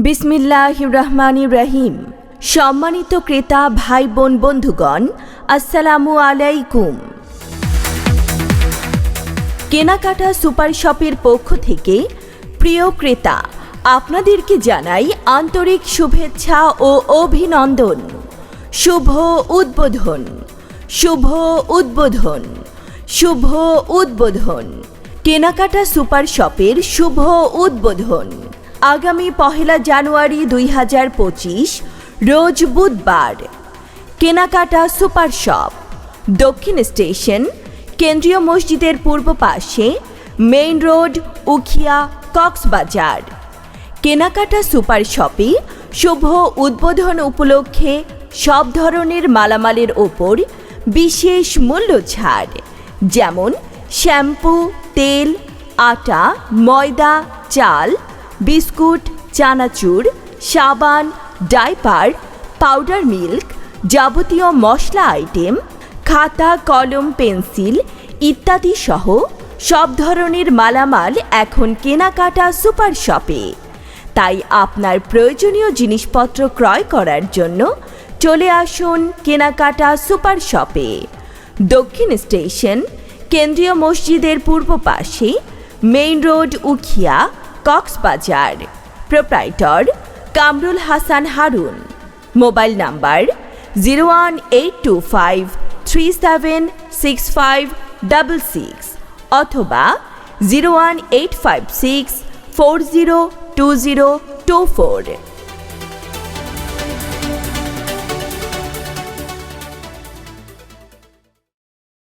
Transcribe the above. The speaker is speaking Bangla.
বিসমিল্লাহির রহমানির রহিম। সম্মানিত ক্রেতা ভাই বোন বন্ধুগণ, আসসালামু আলাইকুম। কেনাকাটা সুপার শপের পক্ষ থেকে প্রিয় ক্রেতা আপনাদেরকে জানাই আন্তরিক শুভেচ্ছা ও অভিনন্দন। শুভ উদ্বোধন, শুভ উদ্বোধন, শুভ উদ্বোধন। কেনাকাটা সুপার শপের শুভ উদ্বোধন আগামী 1 জানুয়ারি 2025 রোজ বুধবার। কেনাকাটা সুপার শপ, দক্ষিণ স্টেশন, কেন্দ্রীয় মসজিদের পূর্ব পাশে, মেইন রোড, উখিয়া, কক্সবাজার। কেনাকাটা সুপার শপে শুভ উদ্বোধন উপলক্ষে সব ধরনের মালামালের ওপর বিশেষ মূল্য ছাড়, যেমন শ্যাম্পু, তেল, আটা, ময়দা, চাল, বিস্কুট, চানাচুর, সাবান, ডাইপার, পাউডার মিল্ক, যাবতীয় মশলা আইটেম, খাতা, কলম, পেন্সিল ইত্যাদি সহ সব ধরনের মালামাল এখন কেনাকাটা সুপার শপে। তাই আপনার প্রয়োজনীয় জিনিসপত্র ক্রয় করার জন্য চলে আসুন কেনাকাটা সুপার শপে। দক্ষিণ স্টেশন, কেন্দ্রীয় মসজিদের পূর্ব পাশে, main road, Ukhia, Cox's Bazar. Proprietor Kamrul Hasan Harun. Mobile number 01825376566 অথবা 01856402024।